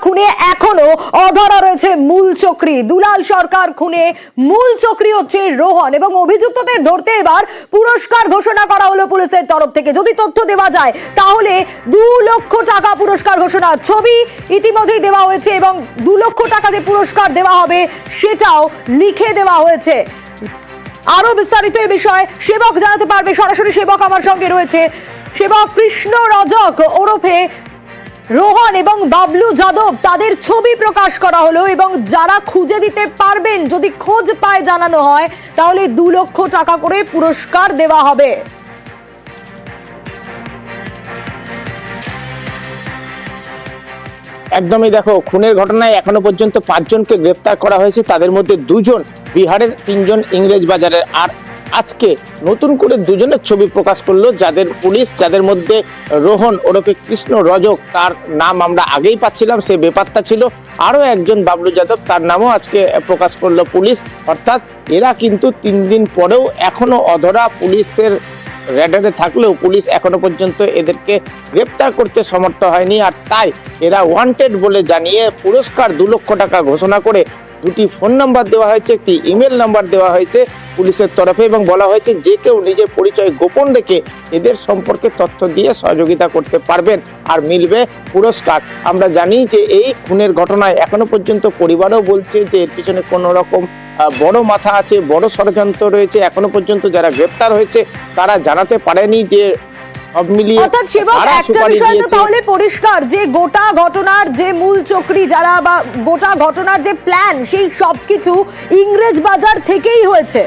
খুনে এখনো অধরা রয়েছে মূল চক্রী। দুলাল সরকার খুনে মূল চক্রী হচ্ছে রোহন এবং অভিযুক্তদের ধরতে এবার পুরস্কার ঘোষণা করা হলো পুলিশের তরফ থেকে। যদি তথ্য দেওয়া যায় তাহলে 2 লক্ষ টাকা পুরস্কার ঘোষণা, ছবি ইতিমধ্যেই দেওয়া হয়েছে এবং 2 লক্ষ টাকা যে পুরস্কার দেওয়া হবে সেটাও লিখে দেওয়া হয়েছে। আরো বিস্তারিত এই বিষয়ে সেবক জানাতে পারবে, সরাসরি সেবক আমার সঙ্গে রয়েছে। সেবক কৃষ্ণ রজক ওরফে রোহন এবং বাবলু যাদব, তাদের ছবি প্রকাশ করা হলো এবং যারা খুঁজে দিতে পারবেন, যদি খোঁজ পায় জানানো হয়, তাহলে 2 লক্ষ টাকা করে পুরস্কার দেওয়া হবে। একদমই দেখো, খুনের ঘটনায় এখনো পর্যন্ত 5 জনকে গ্রেপ্তার করা হয়েছে, তাদের মধ্যে 2 জন বিহারের, 3 জন ইংরেজ বাজারের। আর আজকে নতুন করে 2 জনের ছবি প্রকাশ করলো, যাদের পুলিশ, যাদের মধ্যে রোহন ওরফে কৃষ্ণ রজক, তার নাম আমরা আগেই পাচ্ছিলাম, সে বেপাত্তা ছিল। আরো একজন বাবলু যাদব, তার নামও আজকে প্রকাশ করলো পুলিশ। অর্থাৎ এরা কিন্তু 3 দিন পরেও এখনো অধরা, পুলিশের রেডারে থাকলেও পুলিশ এখনো পর্যন্ত এদেরকে গ্রেপ্তার করতে সমর্থ হয়নি। আর তাই এরা ওয়ান্টেড বলে জানিয়ে পুরস্কার 2 লক্ষ টাকা ঘোষণা করে 2টি ফোন নাম্বার দেওয়া হয়েছে, একটি ইমেল নাম্বার দেওয়া হয়েছে পুলিশের তরফে এবং বলা হয়েছে যে কেউ নিজের পরিচয় গোপন রেখে এদের সম্পর্কে তথ্য দিয়ে সহযোগিতা করতে পারবেন আর মিলবে পুরস্কার। আমরা জানি যে এই খুনের ঘটনায় এখনো পর্যন্ত পরিবারও বলছে যে এর পিছনে কোনো রকম বড় মাথা আছে, বড় ষড়যন্ত্র রয়েছে। এখনো পর্যন্ত যারা গ্রেপ্তার হয়েছে তারা জানাতে পারেনি যে সব মিলিয়ে। অর্থাৎ সেবক, একটা বিষয় তো তাহলে পরিষ্কার যে গোটা ঘটনার যে মূল চক্রী যারা বা গোটা ঘটনার যে প্ল্যান, সেই সবকিছু ইংরেজ বাজার থেকেই হয়েছে।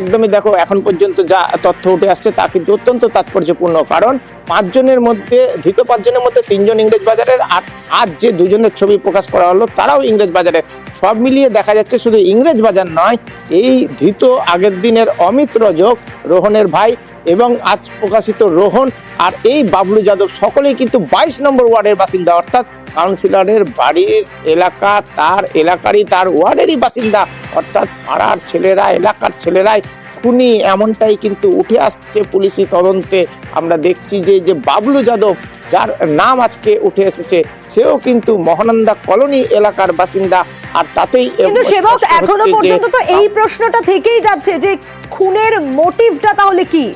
একদমই দেখো, এখন পর্যন্ত যা তথ্য উঠে আসছে তা কিন্তু অত্যন্ত তাৎপর্যপূর্ণ। কারণ 5 জনের মধ্যে, ধৃত 5 জনের মধ্যে 3 জন ইংরেজ বাজারের, আর আজ যে 2 জনের ছবি প্রকাশ করা হলো তারাও ইংরেজ বাজারের। সব মিলিয়ে দেখা যাচ্ছে শুধু ইংরেজ বাজার নয়, এই ধৃত আগের দিনের অমিত রজক, রোহনের ভাই, এবং আজ প্রকাশিত রোহন আর এই বাবলু যাদব সকলেই কিন্তু 22 নম্বর ওয়ার্ডের বাসিন্দা। অর্থাৎ কাউন্সিলরের বাড়ির এলাকা, তার এলাকারই, তার ওয়ার্ডেরই বাসিন্দা। অর্থাৎ পাড়ার ছেলেরা, এলাকার ছেলেরাই খুনি, এমনটাই কিন্তু উঠে আসছে পুলিশি তদন্তে। আমরা দেখছি যে বাবলু যাদব, যার নাম আজকে উঠে এসেছে, সেও কিন্তু মহানন্দা কলোনি এলাকার বাসিন্দা। আর তাতেই কিন্তু সেবক, এখনো পর্যন্ত তো এই প্রশ্নটা থেকেই যাচ্ছে যে খুনের মোটিভটা তাহলে কি?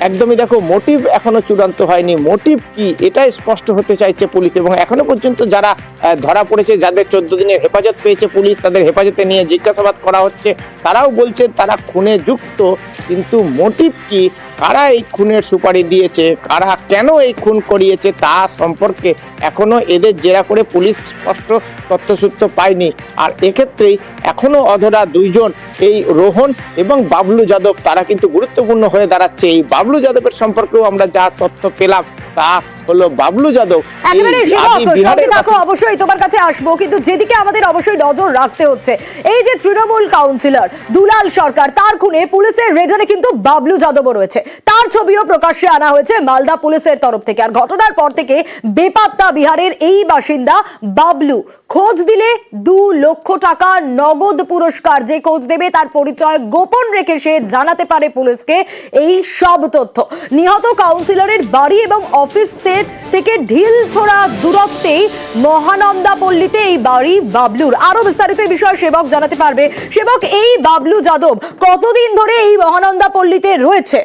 একদমই দেখো, মোটিভ এখনো চূড়ান্ত হয়নি। মোটিভ কি এটাই স্পষ্ট হতে চাইছে পুলিশ। এবং এখনো পর্যন্ত যারা ধরা পড়েছে, যাদের 14 দিনের হেফাজত পেয়েছে পুলিশ, তাদের হেফাজতে নিয়ে জিজ্ঞাসাবাদ করা হচ্ছে, তারাও বলছে তারা খুনে যুক্ত। কিন্তু মোটিভ কি, কারা এই খুনের সুপারি দিয়েছে, কারা কেন এই খুন করিয়েছে, তা সম্পর্কে এখনো এদের জেরা করে পুলিশ স্পষ্ট তথ্যসূত্র পায়নি। আর এক্ষেত্রেই এখনো অধরা 2 জন, এই রোহন এবং বাবলু যাদব, তারা কিন্তু গুরুত্বপূর্ণ হয়ে দাঁড়াচ্ছে। এই বাবলু যাদবের সম্পর্কেও আমরা যা তথ্য পেলাম তা হলো বাবলু যাদব একেবারে অবশ্যই তোমার কাছে আসবো, কিন্তু যেদিকে আমাদের অবশ্যই নজর রাখতে হচ্ছে, এই যে তৃণমূল কাউন্সিলর দুলাল সরকার, তার খুনে পুলিশের রেডারে কিন্তু বাবলু যাদবও রয়েছে। তার ছবিও প্রকাশ্যে আনা হয়েছে মালদা পুলিশের তরফ থেকে। আর ঘটনার পর থেকে বেপাত্তা বিহারের এই বাসিন্দা বাবলু, খোঁজ দিলে 2 লক্ষ টাকা নগদ পুরস্কার। যে খোঁজ দেবে তার পরিচয় গোপন রেখে সে জানাতে পারে পুলিশকে এই সব তথ্য। নিহত কাউন্সিলরের বাড়ি এবং অফিসের থেকে ঢিল ছোড়া দূরত্বেই মহানন্দা পল্লীতে এই বাড়ি বাবলুর। আরো বিস্তারিত এই বিষয়ে সেবক জানাতে পারবে। সেবক, এই বাবলু যাদব কতদিন ধরে এই মহানন্দা পল্লীতে রয়েছে?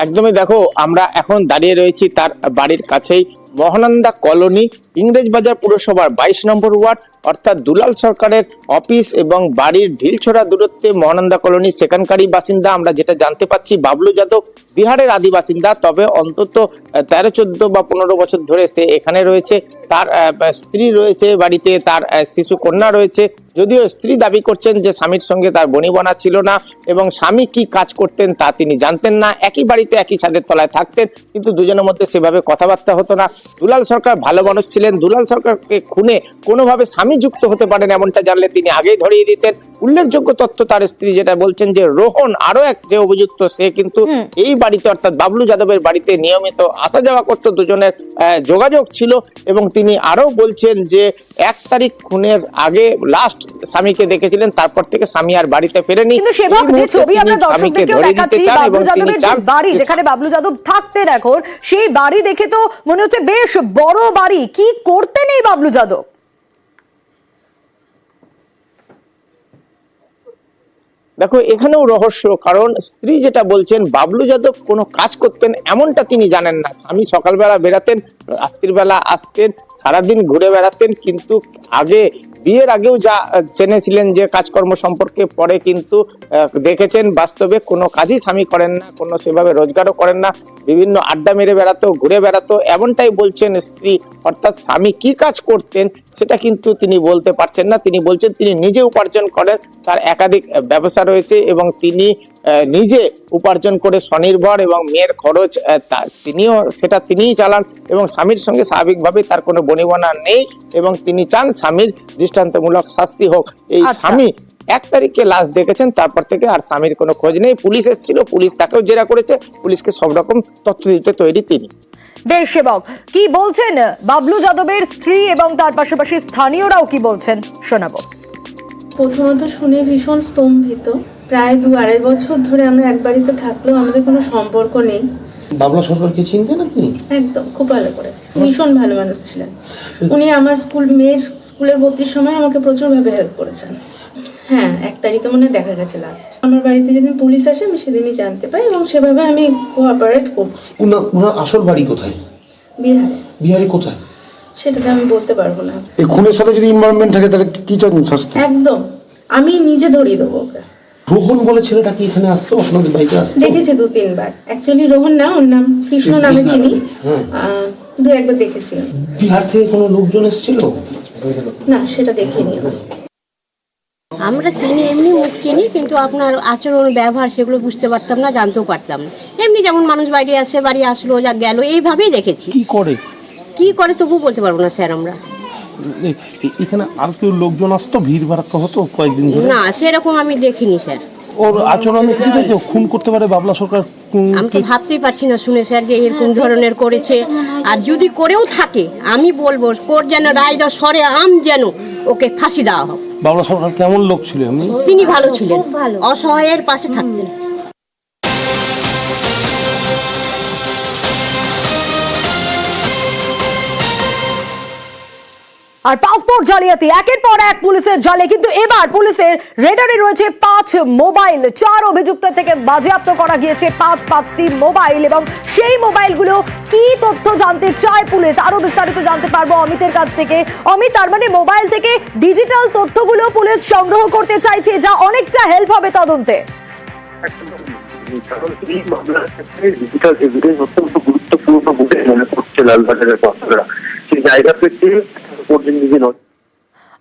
একদমই দেখো, আমরা এখন দাঁড়িয়ে রয়েছি তার বাড়ির কাছেই, মহানন্দা কলোনি, ইংরেজ বাজার পুরসভার 22 নম্বর ওয়ার্ড। অর্থাৎ দুলাল সরকারের অফিস এবং বাড়ির ঢিলছোড়া দূরত্বে মহানন্দা কলোনি, সেখানকারই বাসিন্দা। আমরা যেটা জানতে পাচ্ছি, বাবলু যাদব বিহারের আদি বাসিন্দা, তবে অন্তত 13, 14 বা 15 বছর ধরে সে এখানে রয়েছে। তার স্ত্রী রয়েছে বাড়িতে, তার শিশু কন্যা রয়েছে। যদিও স্ত্রী দাবি করছেন যে স্বামীর সঙ্গে তার বনিবনা ছিল না এবং স্বামী কি কাজ করতেন তা তিনি জানতেন না। একই বাড়িতে, একই ছাদের তলায় থাকতেন, কিন্তু দুজনের মধ্যে সেভাবে কথাবার্তা হতো না। দুলাল সরকার ভালো মানুষ ছিলেন, দুলাল সরকারকে খুনে কোনোভাবে স্বামী যুক্ত হতে পারেন এমনটা জানলে তিনি আগেই ধরিয়ে দিতেন। উল্লেখযোগ্য তথ্য তার স্ত্রী যেটা বলছেন যে রোহন আরো এক যে অভিযুক্ত, সে কিন্তু এই বাড়িতে অর্থাৎ বাবলু যাদবের বাড়িতে নিয়মিত আসা যাওয়া করত, দুজনের যোগাযোগ ছিল। এবং তিনি আরো বলছেন যে 1 তারিখ খুনের আগে লাস্ট স্বামীকে দেখেছিলেন, তারপর থেকে স্বামী আর বাড়িতে ফেরেনি। কিন্তু সেবক যে ছবি আমরা দর্শকদেরকেও দেখাচ্ছি বাবলু যাদবের যে বাড়ি, যেখানে বাবলু যাদব থাকতেন এখন, সেই বাড়ি দেখে তো মনে হচ্ছে বেশ বড় বাড়ি। কি করতেন এই বাবলু যাদব? দেখো এখানেও রহস্য, কারণ স্ত্রী যেটা বলছেন বাবলু যাদব কোনো কাজ করতেন এমনটা তিনি জানেন না। স্বামী সকালবেলা বেরাতেন, রাত্রিবেলা আসতেন, সারাদিন ঘুরে বেড়াতেন, কিন্তু আগে বিয়ের আগেও যা জেনেছিলেন যে কাজকর্ম সম্পর্কে, পরে কিন্তু দেখেছেন বাস্তবে কোনো কাজই স্বামী করেন না, কোনো সেভাবে রোজগারও করেন না, বিভিন্ন আড্ডা মেরে বেড়াতো, ঘুরে বেড়াতো, এমনটাই বলছেন স্ত্রী। অর্থাৎ স্বামী কি কাজ করতেন সেটা কিন্তু তিনি বলতে পারছেন না। তিনি বলছেন তিনি নিজে উপার্জন করেন, তার একাধিক ব্যবসা রয়েছে এবং তিনি নিজে উপার্জন করে স্বনির্ভর, এবং মেয়ের খরচ তিনিই চালান, এবং স্বামীর সঙ্গে স্বাভাবিকভাবে তার কোনো বনিবনা নেই, এবং তিনি চান স্বামীর দৃষ্টান্তমূলক শাস্তি হোক। এই স্বামী 1 তারিখে লাশ দেখেছেন, তারপর থেকে আর স্বামীর কোনো খোঁজ নেই। পুলিশ এসেছিল, পুলিশ তাকেও জেরা করেছে, পুলিশকে সব রকম তথ্য দিতে তৈরি তিনি। বেশ সেবক, কি বলছেন বাবলু যাদবের স্ত্রী এবং তার পাশাপাশি স্থানীয়রাও কি বলছেন শোনাবো। প্রথমত শুনে ভীষণ স্তম্ভিত। প্রায় 2-2.5 বছর ধরে আমরা এক বাড়িতে থাকলেও আমাদের কোনো সম্পর্ক নেই। বাবলু সরকারকে চিনতেন আপনি? একদম, খুব ভালো করে, ভীষণ ভালো মানুষ ছিলেন উনি। আমার মেয়ের স্কুলের ভর্তির সময় আমাকে প্রচুরভাবে হেল্প করেছেন। হ্যাঁ, 1 তারিখে মনে দেখা গেছে লাস্ট। আমার বাড়িতে যেদিন পুলিশ আসে আমি সেদিনই জানতে পাই, এবং সেভাবে আমি কোঅপারেট করছি। উনার আসল বাড়ি কোথায়? বিহারে। বিহারে কোথায় সেটা তো আমি বলতে পারবো না। এই খুনের সাথে যদি ইনভলভমেন্ট থাকে তাহলে কি চান শাস্তি? একদম, আমি নিজে ধরিয়ে দেবো ওকে। রোহন বলে ছেলেটা কি এখানে আসতো, আপনাদের বাড়িতে আসতো? দেখেছি 2-3 বার। অ্যাকচুয়ালি রোহন না, ওর নাম কৃষ্ণ নামে চিনি। 2-1 বার দেখেছি। বিহার থেকে কোনো লোকজন এসেছিল? না, সেটা দেখিনি। আমরা চিনি, এমনি মুখ চিনি, কিন্তু আপনার আচরণ ব্যবহার সেগুলো বুঝতে পারতাম না, জানতেও পারতাম না। এমনি যেমন মানুষ বাড়ি আসে, বাড়ি আসলো, যা গেল, এইভাবেই দেখেছি। কি করে তবু বলতে পারবো না স্যার। আমরা এখানে আর কেউ লোকজন আসতো, ভিড় ভাড়া হতো কয়েকদিন ধরে? না, সেরকম আমি দেখিনি স্যার। ওর আচরণে কি হতো? খুন করতে পারে বাবলা সরকার? আমি তো ভাবতেই পারছি না শুনে স্যার যে এরকম ধরনের করেছে। আর যদি করেও থাকে, আমি বলবো কোর্ট যেন রায় দেওয়া সরে আম যেন ওকে ফাঁসি দেওয়া হোক। বাবলা সরকার কেমন লোক ছিল? তিনি ভালো ছিলেন, অসহায়ের পাশে থাকতেন। আর পাসপোর্ট জালিয়াতি একের পর এক পুলিশের জালে, কিন্তু এবার পুলিশের রেডারে রয়েছে 5 মোবাইল। 4 অভিযুক্তের থেকে বাজেয়াপ্ত করা গিয়েছে 5টি মোবাইল, এবং সেই মোবাইলগুলো কি তথ্য জানতে চায় পুলিশ, আরো বিস্তারিত জানতে পারবো অমিতের কাছ থেকে। অমিত, তার মানে মোবাইল থেকে ডিজিটাল তথ্যগুলো পুলিশ সংগ্রহ করতে চাইছে, যা অনেকটা হেল্প হবে তদন্তে। কারণ এই মামলার ক্ষেত্রে ডিজিটাল এভিডেন্স অত্যন্ত গুরুত্বপূর্ণ বলে মনে করছে লালবাজারের কর্তারা। সেই জায়গা থেকে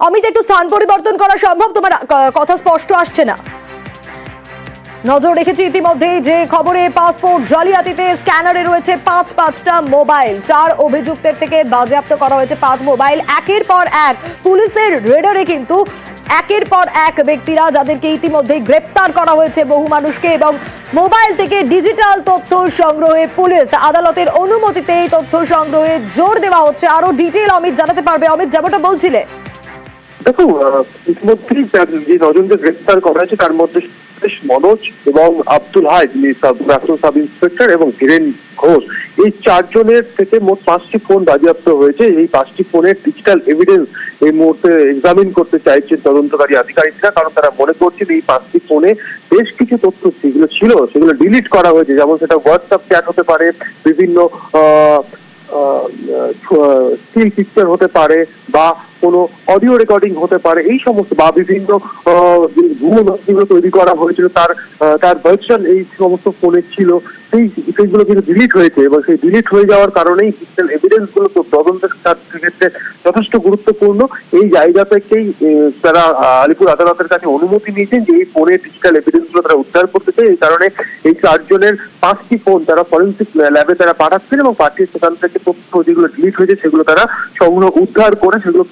অমিত, একটু স্থান পরিবর্তন করা সম্ভব? তোমার কথা স্পষ্ট আসছে না। নজর রেখেছি ইতিমধ্যে যে খবরে পাসপোর্ট জালিয়াতিতে স্ক্যানারে রয়েছে 5টা মোবাইল। 4 অভিযুক্তের থেকে বাজেয়াপ্ত করা হয়েছে 5 মোবাইল। একের পর এক পুলিশের রেডারে কিন্তু একের পর এক ব্যক্তিরা, যাদেরকে ইতিমধ্যে গ্রেপ্তার করা হয়েছে, বহু মানুষকে, এবং মোবাইল থেকে ডিজিটাল তথ্য সংগ্রহে পুলিশ আদালতের অনুমতিতে এই তথ্য সংগ্রহে জোর দেওয়া হচ্ছে। আরো ডিটেইল অমিত জানাতে পারবে। অমিত, যেমনটা বলছিলে, দেখো ইতিমধ্যেই যে 9 জনকে গ্রেপ্তার করা হয়েছে তার মধ্যে মনোজ এবং আব্দুল হাই, যিনি প্রাক্তন সাব ইন্সপেক্টর, এবং ধীরেন ঘোষ, এই 4 জনের থেকে মোট 5টি ফোন বাজেয়াপ্ত হয়েছে। এই 5টি ফোনের ডিজিটাল এভিডেন্স এই মুহূর্তে এক্সামিন করতে চাইছেন তদন্তকারী আধিকারিকরা, কারণ তারা মনে করছেন এই 5টি ফোনে বেশ কিছু তথ্য যেগুলো ছিল সেগুলো ডিলিট করা হয়েছে। যেমন সেটা হোয়াটসঅ্যাপ চ্যাট হতে পারে, বিভিন্ন স্টিল পিকচার হতে পারে, বা কোনো অডিও রেকর্ডিং হতে পারে, এই সমস্ত বা বিভিন্ন ভুয়ো নথিগুলো তৈরি করা হয়েছিল তার ভার্সন এই সমস্ত ফোনে ছিল, সেইগুলো কিন্তু ডিলিট হয়েছে এবং সেই ডিলিট হয়ে যাওয়ার কারণেই ডিজিটাল এভিডেন্স গুলো তদন্তের ক্ষেত্রে যথেষ্ট গুরুত্বপূর্ণ। এই জায়গা থেকেই তারা আলিপুর আদালতের কাছে অনুমতি নিয়েছেন যে এই ফোনের ডিজিটাল এভিডেন্স গুলো তারা উদ্ধার করতে চায়। এই কারণে এই 4 জনের 5টি ফোন তারা ফরেন্সিক ল্যাবে তারা পাঠাচ্ছেন এবং পাঠিয়ে সেখান থেকে তথ্য যেগুলো ডিলিট হয়েছে সেগুলো তারা সংগ্রহ উদ্ধার করে সেগুলো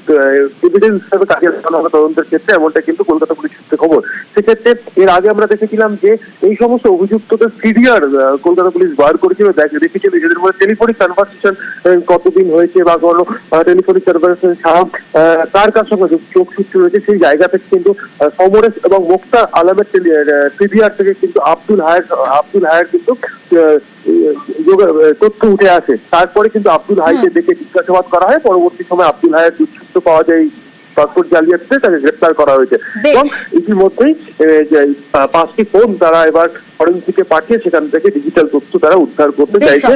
এভিডেন্স হিসেবে কাজে লাগানো হবে তদন্তের ক্ষেত্রে, এমনটা কিন্তু কলকাতা পুলিশ সূত্রে খবর। সেক্ষেত্রে এর আগে আমরা দেখেছিলাম যে এই সমস্ত অভিযুক্তদের সিডিআর কলকাতা পুলিশ বার করেছিল, দেখেছিল নিজেদের মধ্যে টেলিফোনিক কনভারসেশন কতদিন হয়েছে বা কোনো টেলিফোনিক কনভারসেশন কার কার সঙ্গে যোগসূত্র রয়েছে, সেই জায়গা থেকে কিন্তু সমরেশ এবং মুক্তা আলমের সিডিআর থেকে কিন্তু আব্দুল হায়ার কিন্তু তথ্য উঠে আসে। তারপরে কিন্তু আব্দুল হাইকে দেখে জিজ্ঞাসাবাদ করা হয়, পরবর্তী সময় আব্দুল হায়ার যুক্ত পাওয়া যায় পাসপোর্ট জালিয়াতিতে, তাকে গ্রেপ্তার করা হয়েছে এবং ইতিমধ্যেই 5টি ফোন তারা এবার ফরেন্সিকে পাঠিয়ে সেখান থেকে ডিজিটাল তথ্য তারা উদ্ধার করতে চাইছে।